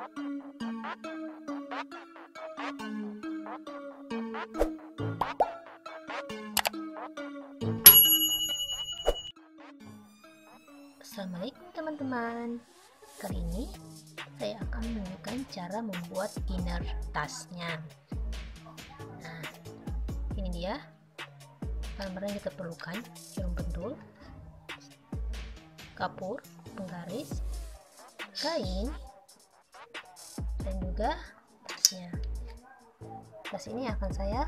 Assalamualaikum teman-teman. Kali ini saya akan menunjukkan cara membuat inner tasnya. Nah, ini dia bahan-bahan yang kita perlukan: jarum pentul, kapur, penggaris, kain, dan juga tasnya. Tas ini akan saya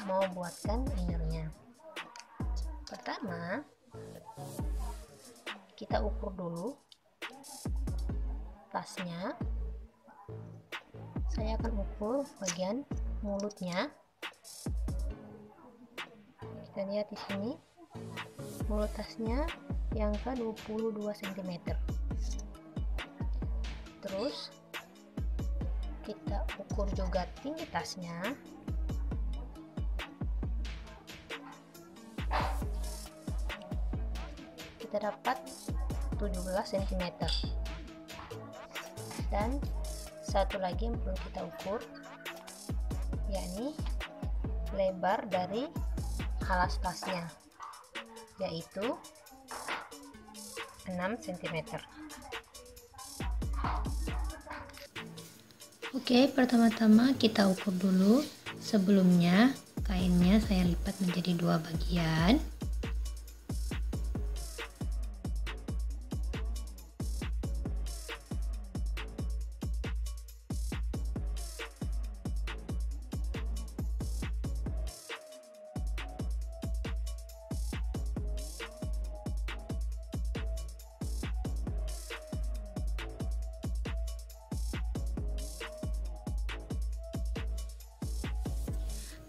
mau buatkan innernya. Pertama, kita ukur dulu tasnya. Saya akan ukur bagian mulutnya. Kita lihat di sini, mulut tasnya yang ke 22 cm. Terus kita ukur juga tinggi tasnya. Kita dapat 17 cm. Dan satu lagi yang perlu kita ukur, yakni lebar dari alas tasnya, yaitu 6 cm. Oke, pertama-tama kita ukur dulu. Sebelumnya kainnya saya lipat menjadi dua bagian.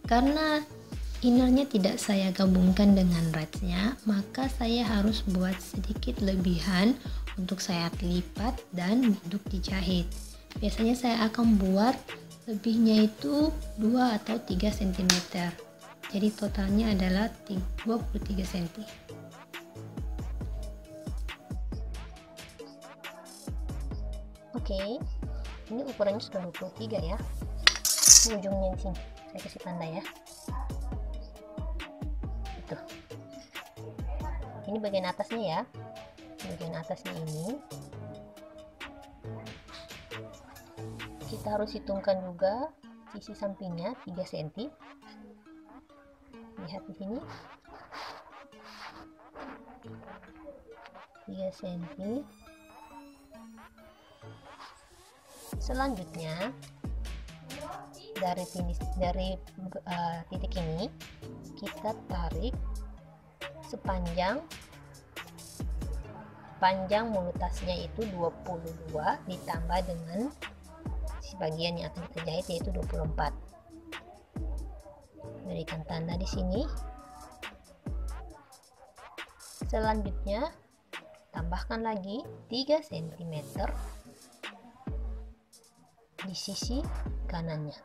Karena innernya tidak saya gabungkan dengan ratsnya, maka saya harus buat sedikit lebihan untuk saya lipat dan untuk dijahit. Biasanya saya akan buat lebihnya itu 2 atau 3 cm. Jadi totalnya adalah 23 cm. Oke, ini ukurannya sudah 23 ya. Ini ujungnya di sini. Saya kasih tanda ya. Itu. Ini bagian atasnya ya. Bagian atasnya ini kita harus hitungkan juga sisi sampingnya 3 cm. Lihat di sini. 3 cm. Selanjutnya dari titik ini kita tarik sepanjang mulut tasnya itu 22 ditambah dengan bagian yang akan kita jahit, yaitu 24. Berikan tanda di sini. Selanjutnya tambahkan lagi 3 cm di sisi kanannya.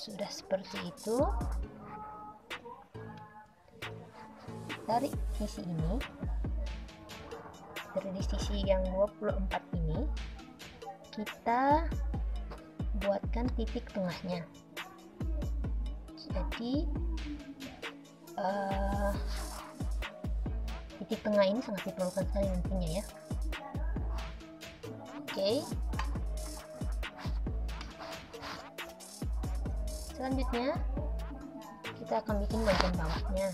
Sudah seperti itu. Dari sisi ini, dari sisi yang 24 ini, kita buatkan titik tengahnya. Jadi titik tengah ini sangat diperlukan sekali nantinya ya. Oke. Selanjutnya kita akan bikin bagian bawahnya.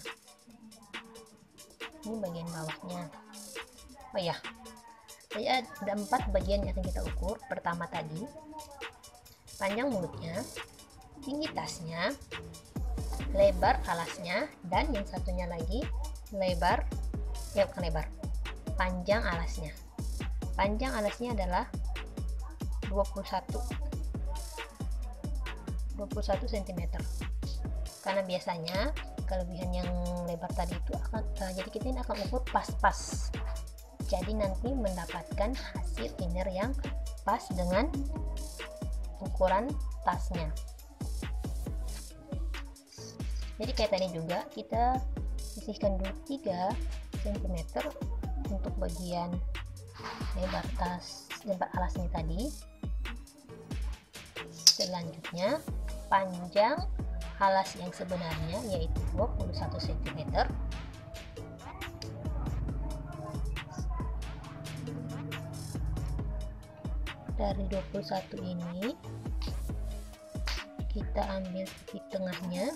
Ini bagian bawahnya. Oh ya, saya ada 4 bagian yang akan kita ukur. Pertama tadi panjang mulutnya, tinggi tasnya, lebar alasnya, dan yang satunya lagi panjang alasnya. Panjang alasnya adalah 21 cm. Karena biasanya kelebihan yang lebar tadi itu akan jadi kita ini akan ukur pas-pas. Jadi nanti mendapatkan hasil inner yang pas dengan ukuran tasnya. Jadi kayak tadi juga kita sisihkan dulu 3 cm untuk bagian lebar alas ini tadi. Selanjutnya panjang alas yang sebenarnya yaitu 21 cm. Dari 21 ini kita ambil titik tengahnya,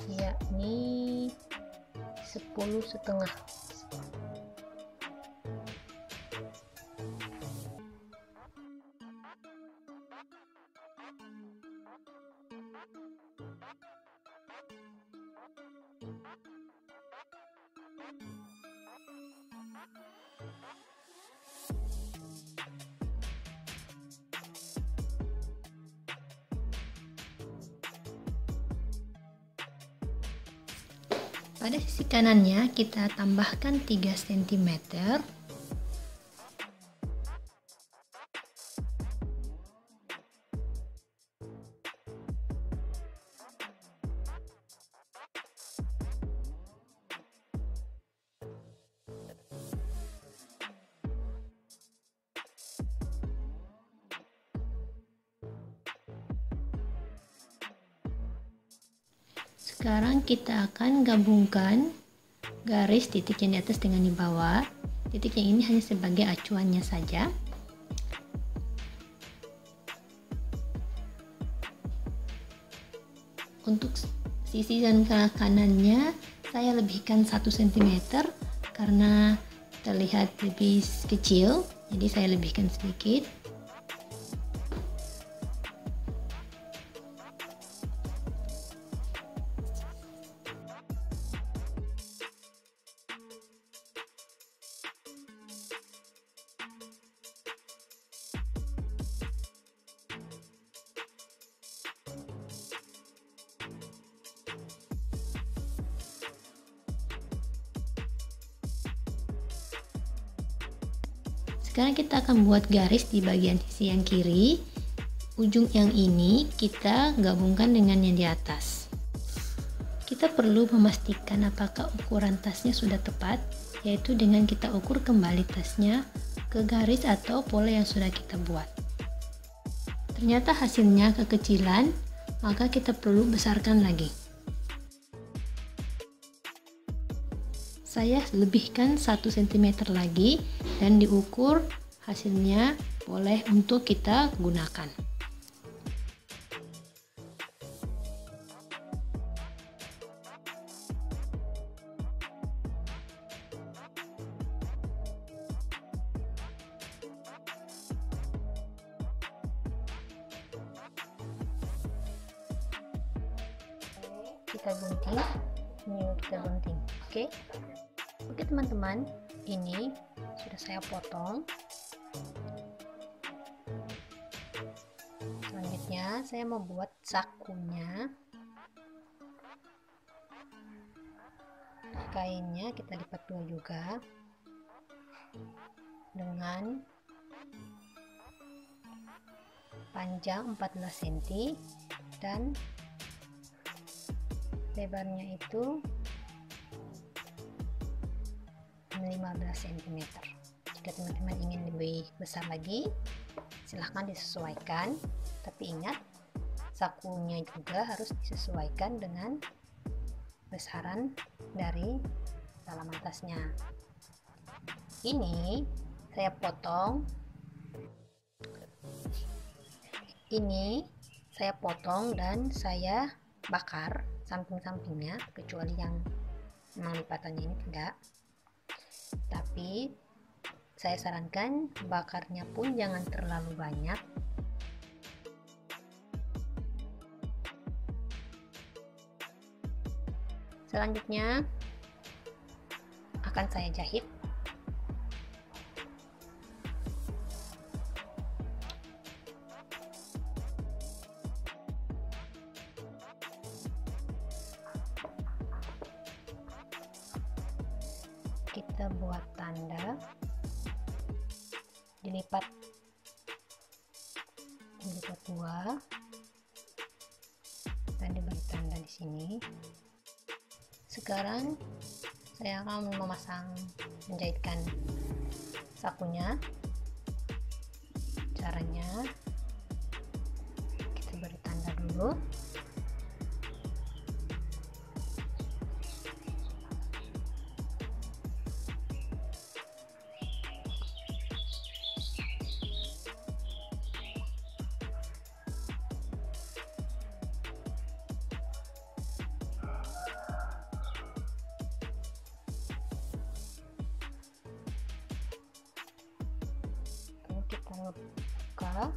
yakni 10,5. Pada sisi kanannya kita tambahkan 3 cm. Sekarang kita akan gabungkan garis titik yang di atas dengan di bawah. Titik yang ini hanya sebagai acuannya saja. Untuk sisi dan kanannya saya lebihkan 1 cm karena terlihat lebih kecil, jadi saya lebihkan sedikit. Sekarang kita akan buat garis di bagian sisi yang kiri. Ujung yang ini kita gabungkan dengan yang di atas. Kita perlu memastikan apakah ukuran tasnya sudah tepat, yaitu dengan kita ukur kembali tasnya ke garis atau pola yang sudah kita buat. Ternyata hasilnya kekecilan, maka kita perlu besarkan lagi. Saya lebihkan 1 cm lagi dan diukur hasilnya boleh untuk kita gunakan. Kita gunting, kita gunting. Oke teman-teman, ini sudah saya potong. Selanjutnya saya mau buat sakunya. Kainnya kita lipat dua juga dengan panjang 14 cm dan lebarnya itu 15 cm. Jika teman-teman ingin lebih besar lagi, silahkan disesuaikan, tapi ingat sakunya juga harus disesuaikan dengan besaran dari dalaman tasnya. Ini saya potong, dan saya bakar samping-sampingnya, kecuali yang memang lipatannya ini tidak. Tapi saya sarankan bakarnya pun jangan terlalu banyak. Selanjutnya akan saya jahit. Kita buat tanda, dilipat dua, dan diberi tanda di sini. Sekarang saya akan menjahitkan sakunya. Caranya kita beri tanda dulu. Kita buka.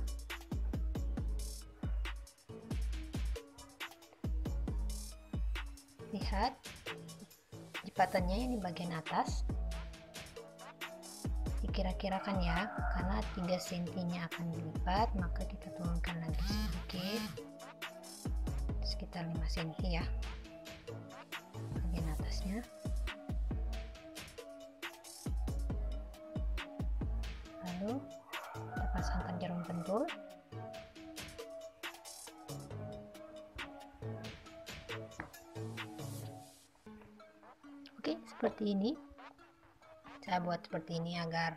Lihat lipatannya yang di bagian atas. Dikira-kirakan ya, karena 3 cm-nya akan dilipat, maka kita turunkan lagi sedikit, sekitar 5 cm ya, bagian atasnya. Lalu kita pasangkan jarum pentul. Oke, seperti ini. Saya buat seperti ini agar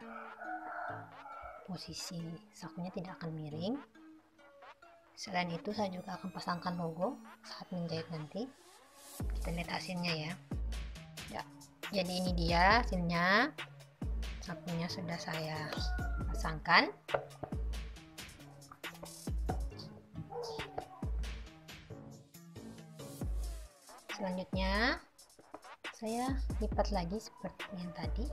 posisi sakunya tidak akan miring. Selain itu, saya juga akan pasangkan logo saat menjahit nanti. Kita lihat hasilnya ya. Jadi ini dia hasilnya. Sakunya sudah saya pasangkan. Selanjutnya saya lipat lagi seperti yang tadi.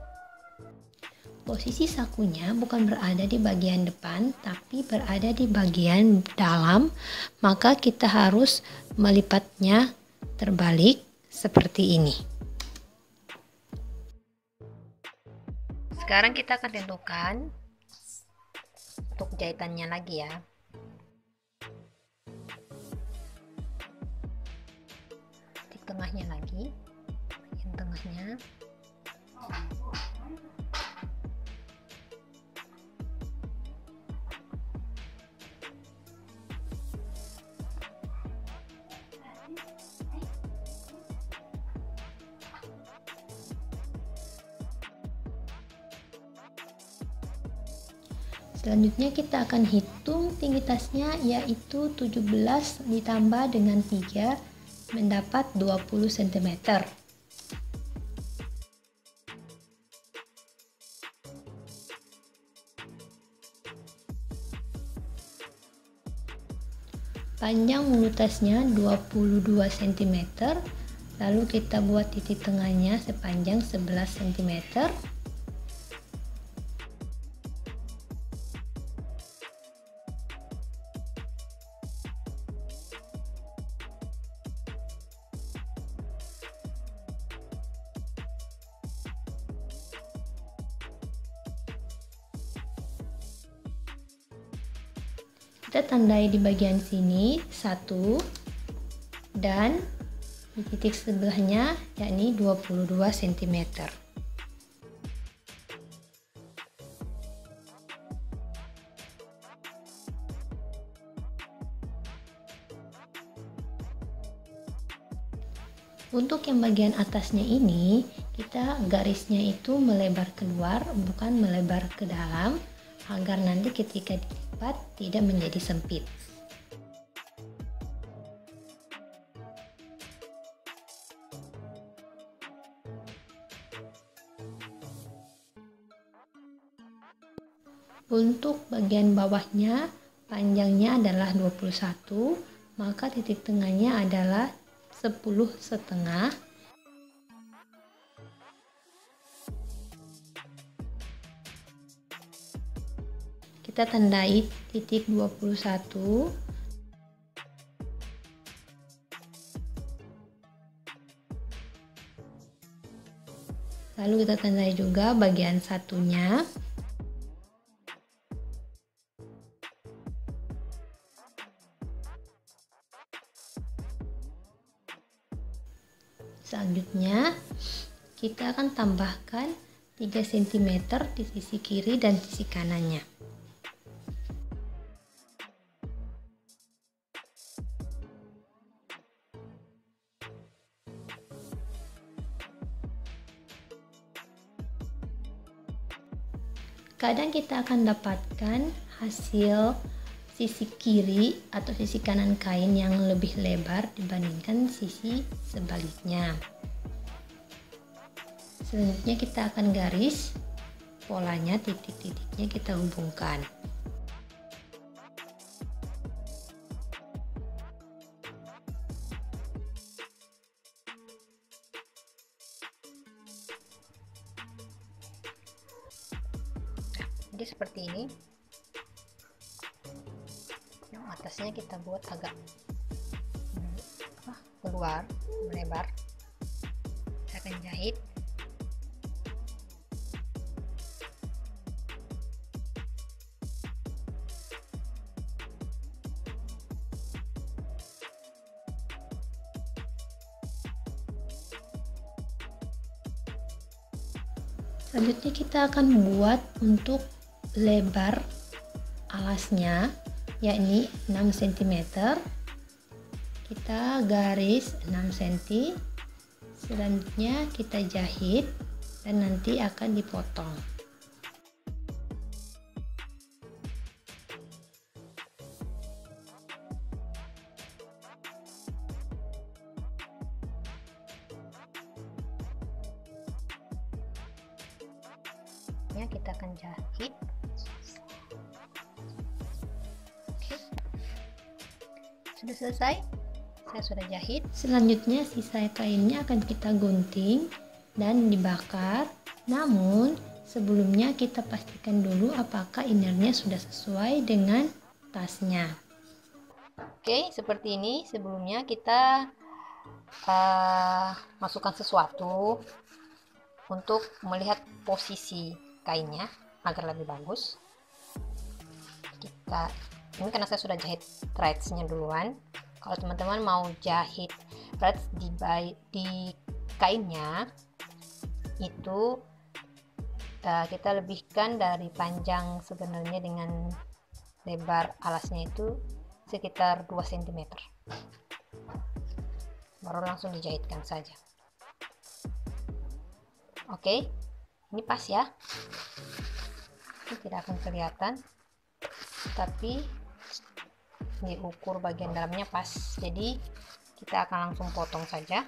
Posisi sakunya bukan berada di bagian depan, tapi berada di bagian dalam, maka kita harus melipatnya terbalik seperti ini. Sekarang kita akan tentukan untuk jahitannya lagi ya. Titik tengahnya lagi, bagian tengahnya. Selanjutnya kita akan hitung tinggi tasnya, yaitu 17 ditambah dengan 3 mendapat 20 cm. Panjang mulut tasnya 22 cm, lalu kita buat titik tengahnya sepanjang 11 cm. Kita tandai di bagian sini 1 dan di titik sebelahnya yakni 22 cm. Untuk yang bagian atasnya ini, kita garisnya itu melebar keluar, bukan melebar ke dalam, agar nanti ketika dilipat tidak menjadi sempit. Untuk bagian bawahnya, panjangnya adalah 21, maka titik tengahnya adalah 10,5. Kita tandai titik 21. Lalu kita tandai juga bagian satunya. Selanjutnya kita akan tambahkan 3 cm di sisi kiri dan sisi kanannya. Kadang kita akan dapatkan hasil sisi kiri atau sisi kanan kain yang lebih lebar dibandingkan sisi sebaliknya. Selanjutnya kita akan garis polanya, titik-titiknya kita hubungkan. Jadi seperti ini. Yang atasnya kita buat agak keluar, melebar. Saya akan jahit. Selanjutnya kita akan buat untuk lebar alasnya, yakni 6 cm. Kita garis 6 cm. Selanjutnya kita jahit dan nanti akan dipotong. Kita akan jahit. Oke. Sudah selesai, saya sudah jahit. Selanjutnya sisa kainnya akan kita gunting dan dibakar. Namun sebelumnya kita pastikan dulu apakah innernya sudah sesuai dengan tasnya. Oke, seperti ini. Sebelumnya kita masukkan sesuatu untuk melihat posisi kainnya agar lebih bagus. Ini karena saya sudah jahit threads-nya duluan. Kalau teman-teman mau jahit threads di kainnya, itu kita lebihkan dari panjang sebenarnya dengan lebar alasnya itu sekitar 2 cm. Baru langsung dijahitkan saja. Oke, ini pas ya. Ini tidak akan kelihatan, tapi diukur bagian dalamnya pas. Jadi kita akan langsung potong saja.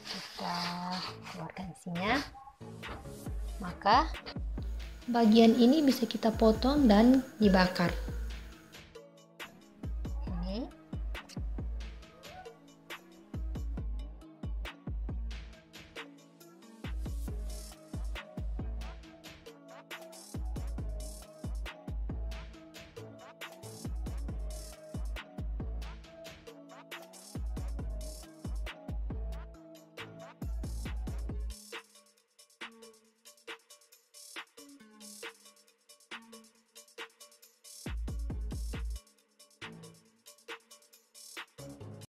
Kita keluarkan isinya. Maka bagian ini bisa kita potong dan dibakar.